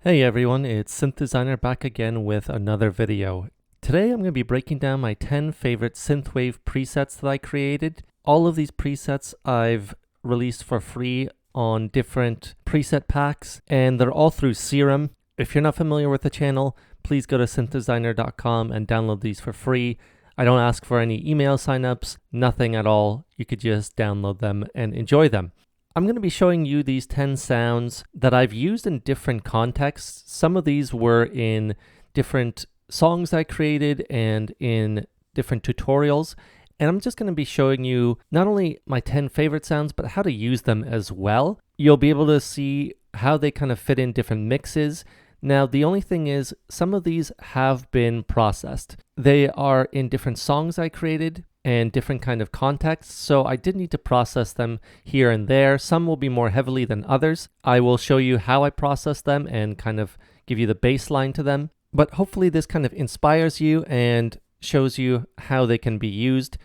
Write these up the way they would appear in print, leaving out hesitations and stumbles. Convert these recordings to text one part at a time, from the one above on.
Hey everyone, it's Synth Designer back again with another video. Today I'm going to be breaking down my 10 favorite Synthwave presets that I created. All of these presets I've released for free on different preset packs, and they're all through Serum. If you're not familiar with the channel, please go to synthdesigner.com and download these for free. I don't ask for any email signups, nothing at all. You could just download them and enjoy them. I'm going to be showing you these 10 sounds that I've used in different contexts. Some of these were in different songs I created and in different tutorials. And I'm just going to be showing you not only my 10 favorite sounds, but how to use them as well. You'll be able to see how they kind of fit in different mixes. Now, the only thing is some of these have been processed. They are in different songs I created and different kind of contexts, so I did need to process them here and there. Some will be more heavily than others. I will show you how I process them and kind of give you the baseline to them, but hopefully this kind of inspires you and shows you how they can be used,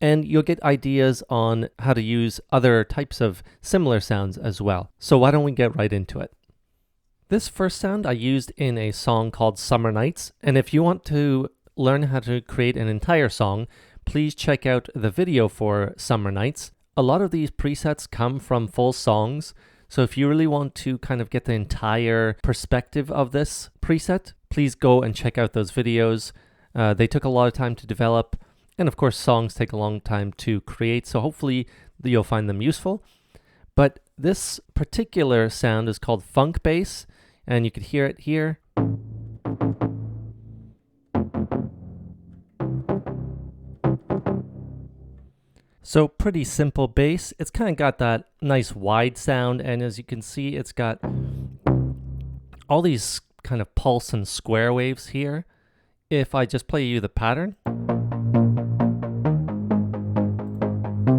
and you'll get ideas on how to use other types of similar sounds as well. So why don't we get right into it? This first sound I used in a song called Summer Nights, and if you want to learn how to create an entire song, please check out the video for Summer Nights. A lot of these presets come from full songs, so if you really want to kind of get the entire perspective of this preset, please go and check out those videos. They took a lot of time to develop, and of course songs take a long time to create, so hopefully you'll find them useful. But this particular sound is called funk bass, and you can hear it here. So pretty simple bass. It's kind of got that nice wide sound, and as you can see, it's got all these kind of pulse and square waves here. If I just play you the pattern,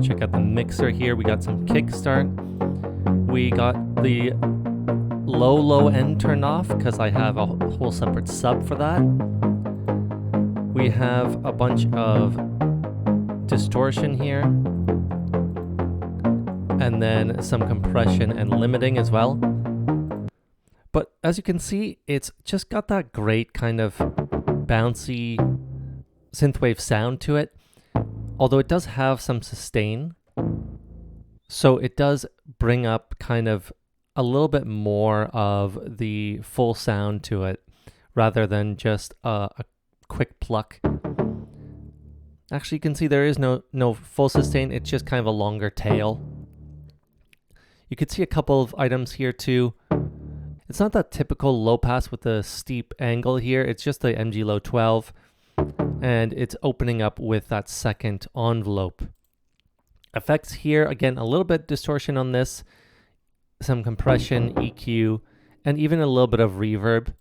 check out the mixer here. We got some kickstart. We got the low end turned off because I have a whole separate sub for that. We have a bunch of distortion here, and then some compression and limiting as well. But as you can see, it's just got that great kind of bouncy synthwave sound to it, although it does have some sustain, so it does bring up kind of a little bit more of the full sound to it rather than just a quick pluck. Actually, you can see there is no full sustain, it's just kind of a longer tail. You could see a couple of items here too. It's not that typical low pass with the steep angle here, it's just the MG Low 12, and it's opening up with that second envelope. Effects here, again, a little bit distortion on this, some compression, EQ, and even a little bit of reverb.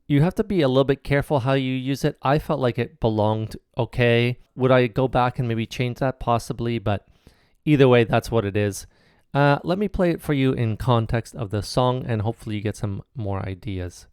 You have to be a little bit careful how you use it. I felt like it belonged okay. Would I go back and maybe change that? Possibly, but either way, that's what it is. Let me play it for you in context of the song, and hopefully you get some more ideas.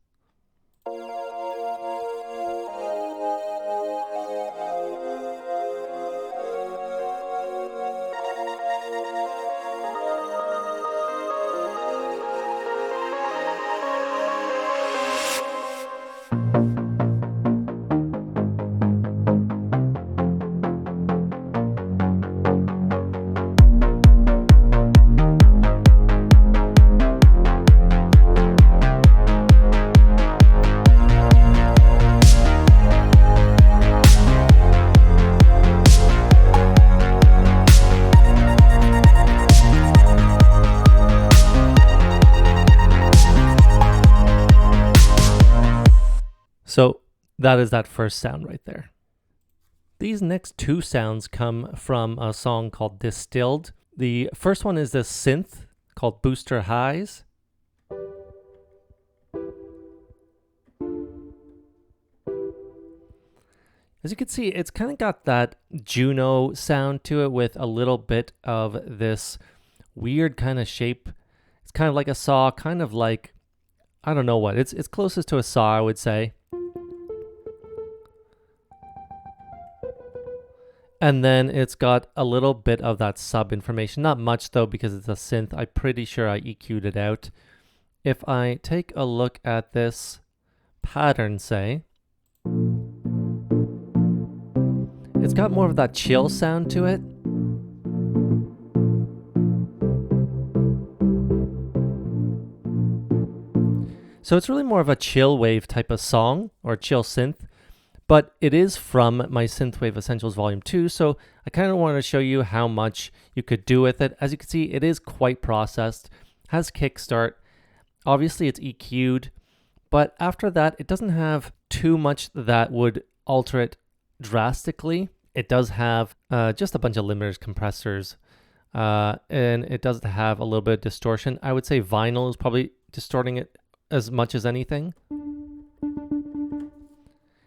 So that is that first sound right there. These next two sounds come from a song called Distilled. The first one is this synth called Booster Highs. As you can see, it's kind of got that Juno sound to it with a little bit of this weird kind of shape. It's kind of like a saw, kind of like, I don't know what. It's closest to a saw, I would say. And then it's got a little bit of that sub information. Not much though, because it's a synth. I'm pretty sure I EQ'd it out. If I take a look at this pattern, say, it's got more of that chill sound to it. So it's really more of a chill wave type of song, or chill synth. But it is from my Synthwave Essentials Volume 2, so I kind of wanted to show you how much you could do with it. As you can see, it is quite processed, has kickstart, obviously it's EQ'd, but after that, it doesn't have too much that would alter it drastically. It does have just a bunch of limiters, compressors, and it does have a little bit of distortion. I would say vinyl is probably distorting it as much as anything.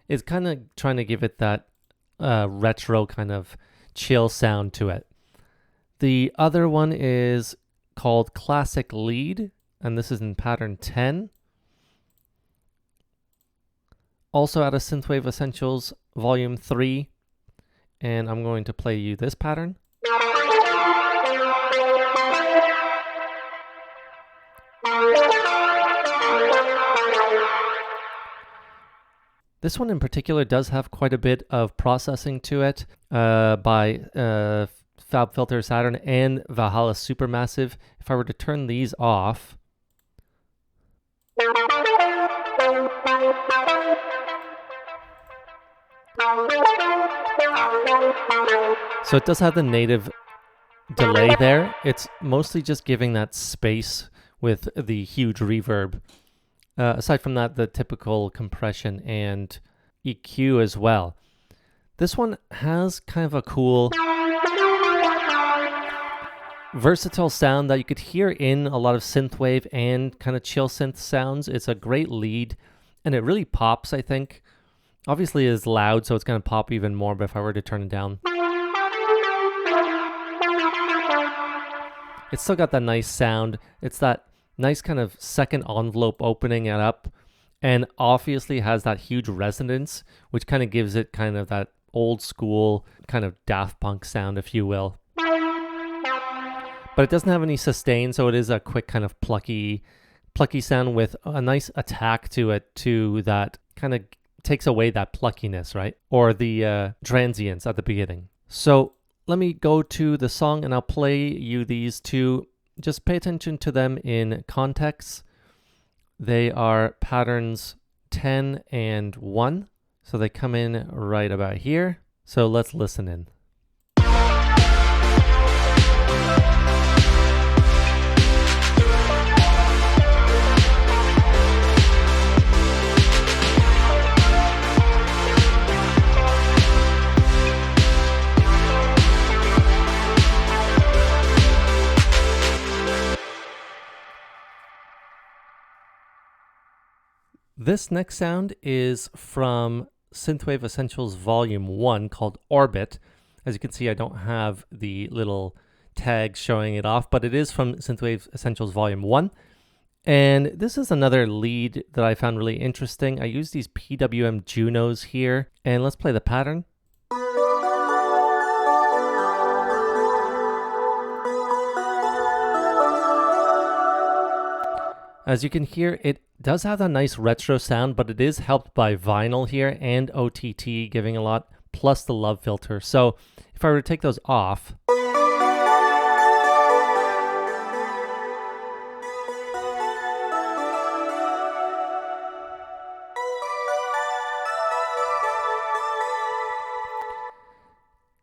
It's kind of trying to give it that retro kind of chill sound to it. The other one is called Classic Lead, and this is in pattern 10. Also out of Synthwave Essentials Volume 3, and I'm going to play you this pattern. This one in particular does have quite a bit of processing to it by FabFilter Saturn and Valhalla Supermassive. If I were to turn these off, so it does have the native delay there. It's mostly just giving that space with the huge reverb. Aside from that, the typical compression and EQ as well. This one has kind of a cool, versatile sound that you could hear in a lot of synthwave and kind of chill synth sounds. It's a great lead, and it really pops, I think. Obviously, it's loud, so it's going to pop even more, but if I were to turn it down, it's still got that nice sound. It's that nice kind of second envelope opening it up, and obviously has that huge resonance, which kind of gives it kind of that old school kind of Daft Punk sound, if you will. But it doesn't have any sustain, so it is a quick kind of plucky sound with a nice attack to it, to that kind of takes away that pluckiness, right? Or the transients at the beginning. So let me go to the song and I'll play you these two. Just pay attention to them in context. They are patterns 10 and 1. So they come in right about here. So let's listen in. This next sound is from Synthwave Essentials Volume 1 called Orbit. As you can see, I don't have the little tag showing it off, but it is from Synthwave Essentials Volume 1. And this is another lead that I found really interesting. I use these PWM Junos here, and let's play the pattern. As you can hear, it does have a nice retro sound, but it is helped by vinyl here and OTT giving a lot, plus the love filter. So if I were to take those off,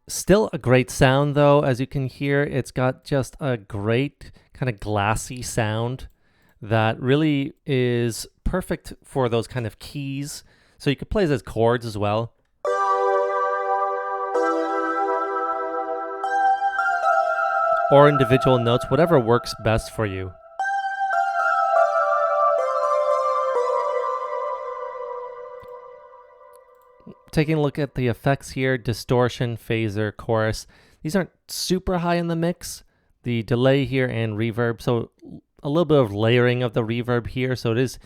still a great sound though. As you can hear, it's got just a great kind of glassy sound that really is perfect for those kind of keys. So you could play it as chords as well. Or individual notes, whatever works best for you. Taking a look at the effects here, distortion, phaser, chorus. These aren't super high in the mix. The delay here and reverb, so a little bit of layering of the reverb here, so it is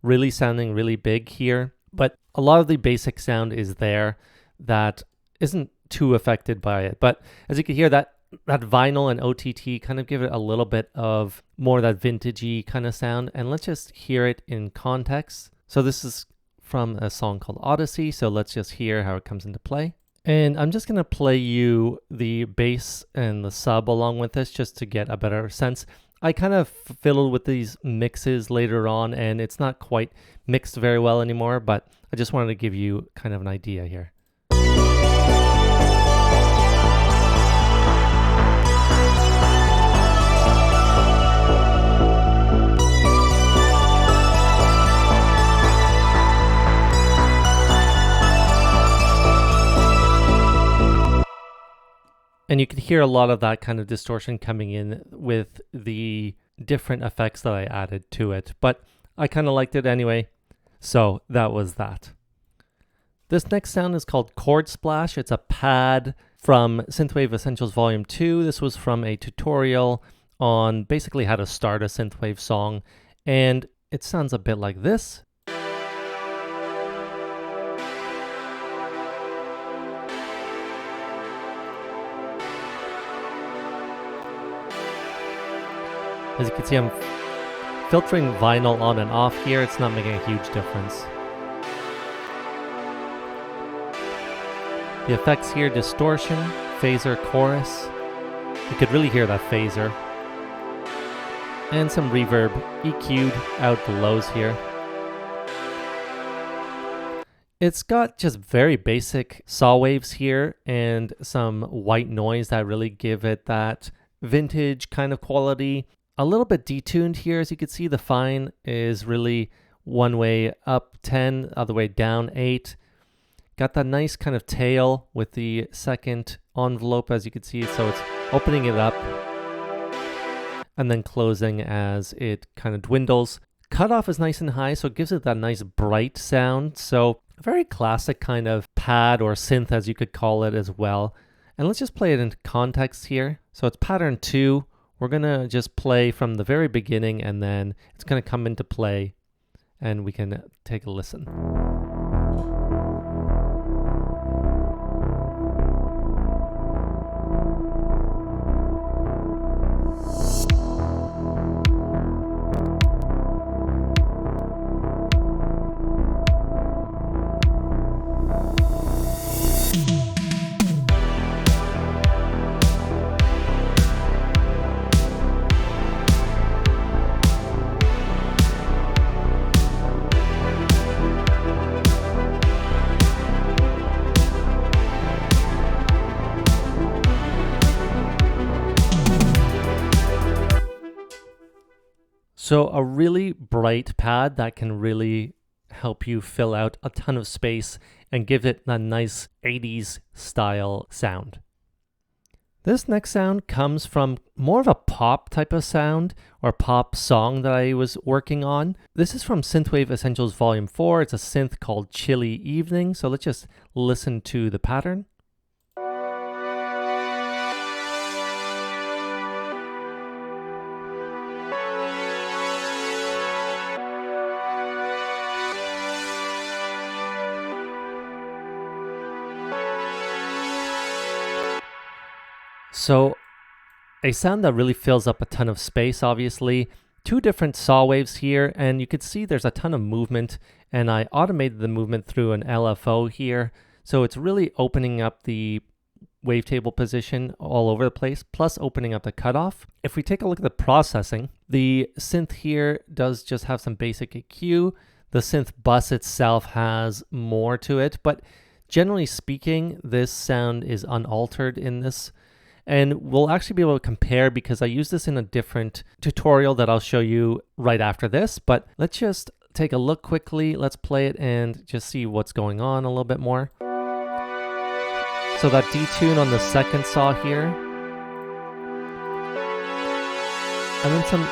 really sounding really big here. But a lot of the basic sound is there that isn't too affected by it. But as you can hear, that vinyl and OTT kind of give it a little bit of more that vintagey kind of sound. And let's just hear it in context. So this is from a song called Odyssey. So let's just hear how it comes into play. And I'm just going to play you the bass and the sub along with this just to get a better sense. I kind of fiddled with these mixes later on, and it's not quite mixed very well anymore, but I just wanted to give you kind of an idea here. And you can hear a lot of that kind of distortion coming in with the different effects that I added to it. But I kind of liked it anyway. So that was that. This next sound is called Chord Splash. It's a pad from Synthwave Essentials Volume 2. This was from a tutorial on basically how to start a Synthwave song. And it sounds a bit like this. As you can see, I'm filtering vinyl on and off here. It's not making a huge difference. The effects here, distortion, phaser, chorus. You could really hear that phaser. And some reverb, EQ'd out the lows here. It's got just very basic saw waves here and some white noise that really give it that vintage kind of quality. A little bit detuned here. As you can see, the fine is really one way up 10, other way down 8. Got that nice kind of tail with the second envelope, as you can see. So it's opening it up and then closing as it kind of dwindles. Cutoff is nice and high, so it gives it that nice bright sound. So a very classic kind of pad or synth, as you could call it as well. And let's just play it into context here. So it's pattern 2. We're going to just play from the very beginning, and then it's going to come into play, and we can take a listen. So a really bright pad that can really help you fill out a ton of space and give it a nice 80s style sound. This next sound comes from more of a pop type of sound or pop song that I was working on. This is from Synthwave Essentials Volume 4. It's a synth called Chilly Evening. So let's just listen to the pattern. So a sound that really fills up a ton of space, obviously. 2 different saw waves here, and you can see there's a ton of movement, and I automated the movement through an LFO here. So it's really opening up the wavetable position all over the place, plus opening up the cutoff. If we take a look at the processing, the synth here does just have some basic EQ. The synth bus itself has more to it, but generally speaking, this sound is unaltered in this. And we'll actually be able to compare because I use this in a different tutorial that I'll show you right after this. But let's just take a look quickly. Let's play it and just see what's going on a little bit more. So that detune on the second saw here. And then some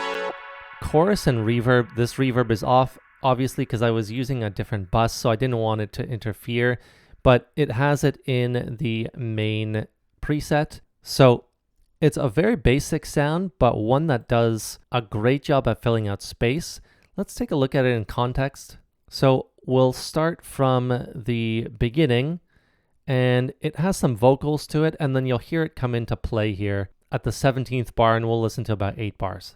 chorus and reverb. This reverb is off, obviously, because I was using a different bus, so I didn't want it to interfere. But it has it in the main preset. So it's a very basic sound, but one that does a great job at filling out space. Let's take a look at it in context. So we'll start from the beginning, and it has some vocals to it, and then you'll hear it come into play here at the 17th bar, and we'll listen to about 8 bars.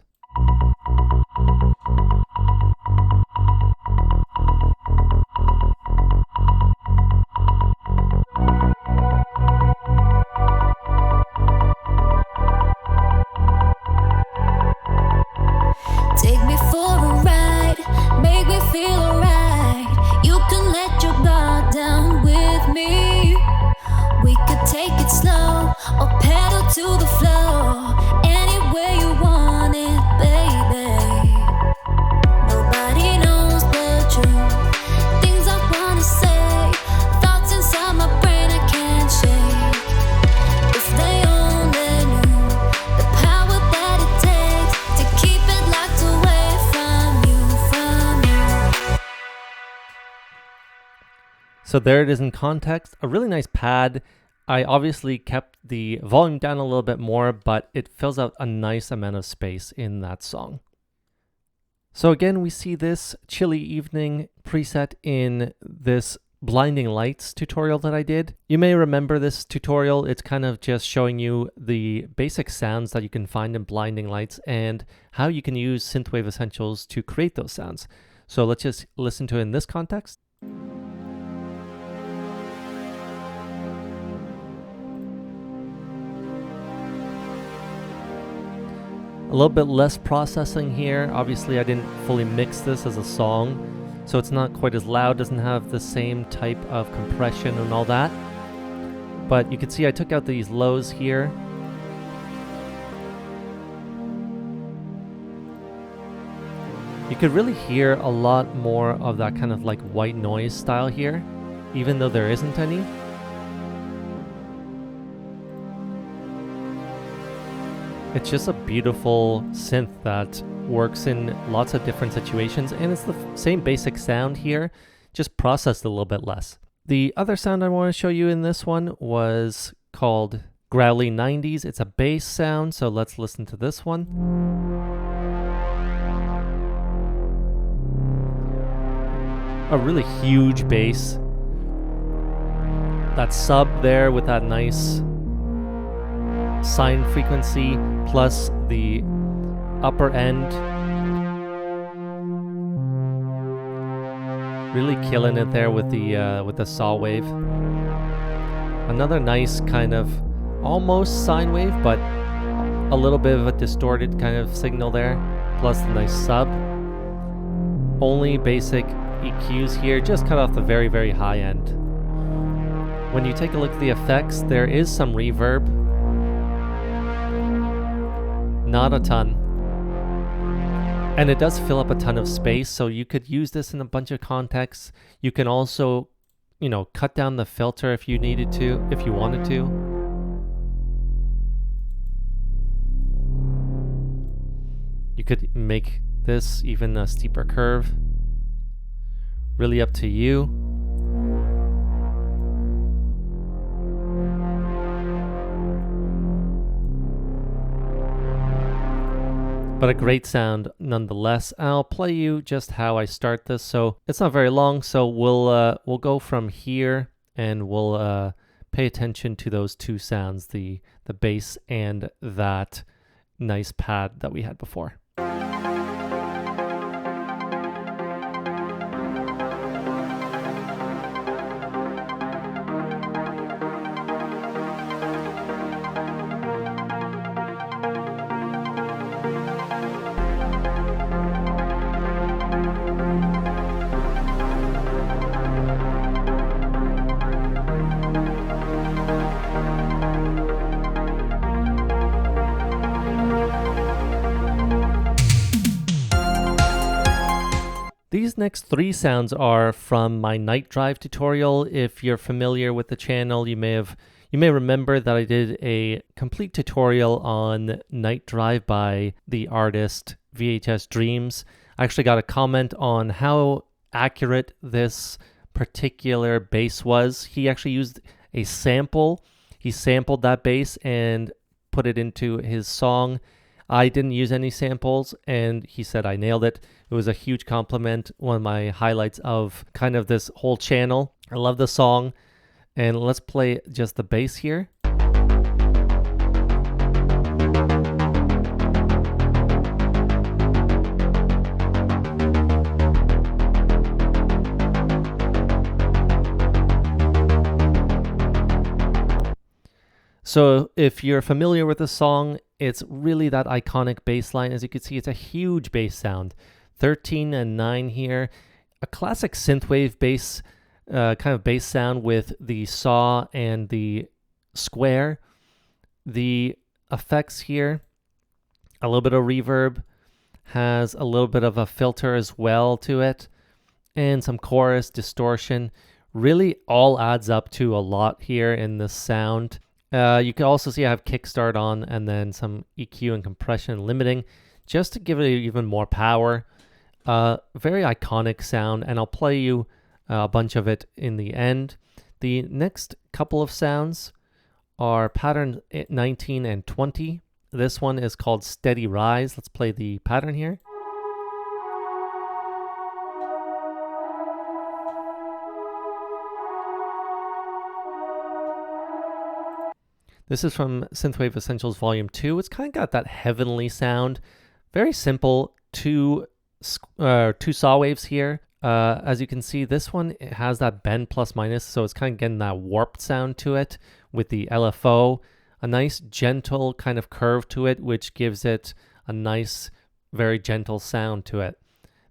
Take me for a ride, make me feel alright. You can let your guard down with me. We could take it slow or pedal to the floor. Any way you want it, baby. Nobody knows but you. Things I wanna say, thoughts inside my brain I can't shake. If they only knew the power that it takes to keep it locked away from you, from you. So there it is in context, a really nice pad. I obviously kept the volume down a little bit more, but it fills out a nice amount of space in that song. So again, we see this Chilly Evening preset in this Blinding Lights tutorial that I did. You may remember this tutorial. It's kind of just showing you the basic sounds that you can find in Blinding Lights and how you can use Synthwave Essentials to create those sounds. So let's just listen to it in this context. A little bit less processing here. Obviously, I didn't fully mix this as a song, so it's not quite as loud, doesn't have the same type of compression and all that. But you can see I took out these lows here. You could really hear a lot more of that kind of like white noise style here, even though there isn't any. It's just a beautiful synth that works in lots of different situations, and it's the same basic sound here, just processed a little bit less. The other sound I want to show you in this one was called Growly 90s. It's a bass sound, so let's listen to this one. A really huge bass. That sub there with that nice sine frequency plus the upper end, really killing it there with the saw wave. Another nice kind of almost sine wave, but a little bit of a distorted kind of signal there, plus the nice sub. Only basic EQs here, just cut off the very, very high end. When you take a look at the effects, there is some reverb. Not a ton. And it does fill up a ton of space, so you could use this in a bunch of contexts. You can also, you know, cut down the filter if you needed to, if you wanted to. You could make this even a steeper curve. Really up to you. But a great sound nonetheless. I'll play you just how I start this. So it's not very long, so we'll go from here and we'll pay attention to those two sounds, the bass and that nice pad that we had before. These next three sounds are from my Night Drive tutorial. If you're familiar with the channel, you may remember that I did a complete tutorial on Night Drive by the artist VHS Dreams. I actually got a comment on how accurate this particular bass was. He actually used a sample. He sampled that bass and put it into his song. I didn't use any samples, and he said I nailed it. It was a huge compliment, one of my highlights of kind of this whole channel. I love the song. And let's play just the bass here. So if you're familiar with the song, it's really that iconic bass line. As you can see, it's a huge bass sound. 13 and 9 here. A classic synthwave bass, kind of bass sound with the saw and the square. The effects here, a little bit of reverb, has a little bit of a filter as well to it, and some chorus distortion. Really all adds up to a lot here in this sound. You can also see I have kickstart on and then some EQ and compression and limiting just to give it even more power. Very iconic sound, and I'll play you a bunch of it in the end. The next couple of sounds are pattern 19 and 20. This one is called Steady Rise. Let's play the pattern here. This is from Synthwave Essentials Volume 2. It's kind of got that heavenly sound. Very simple, two saw waves here. As you can see, this one it has that bend plus minus, so it's kind of getting that warped sound to it with the LFO. A nice gentle kind of curve to it, which gives it a nice, very gentle sound to it.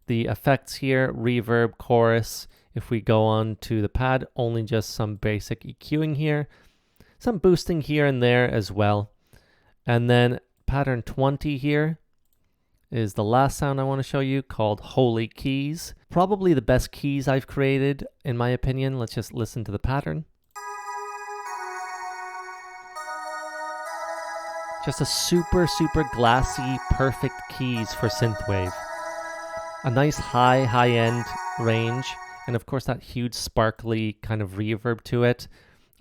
The effects here, reverb, chorus. If we go on to the pad, only just some basic EQing here. Some boosting here and there as well. And then pattern 20 here is the last sound I want to show you, called Holy Keys. Probably the best keys I've created, in my opinion. Let's just listen to the pattern. Just a super, super glassy, perfect keys for synthwave. A nice high-end range, and of course that huge sparkly kind of reverb to it.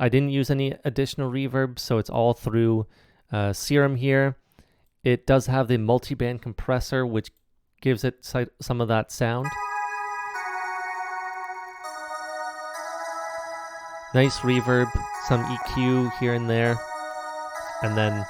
I didn't use any additional reverb, so it's all through Serum here. It does have the multi-band compressor, which gives it some of that sound. Nice reverb, some EQ here and there, and then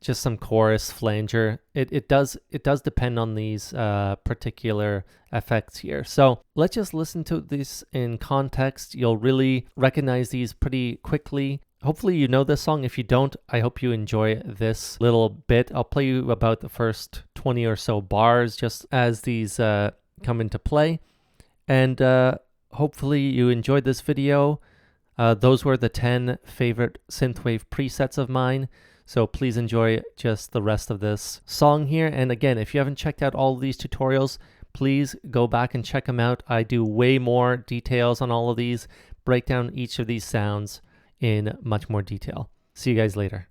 just some chorus flanger. It does depend on these particular effects here. So let's just listen to this in context. You'll really recognize these pretty quickly. Hopefully you know this song. If you don't, I hope you enjoy this little bit. I'll play you about the first 20 or so bars just as these come into play. And hopefully you enjoyed this video. Those were the 10 favorite synthwave presets of mine. So please enjoy just the rest of this song here. And again, if you haven't checked out all of these tutorials, please go back and check them out. I do way more details on all of these, break down each of these sounds in much more detail. See you guys later.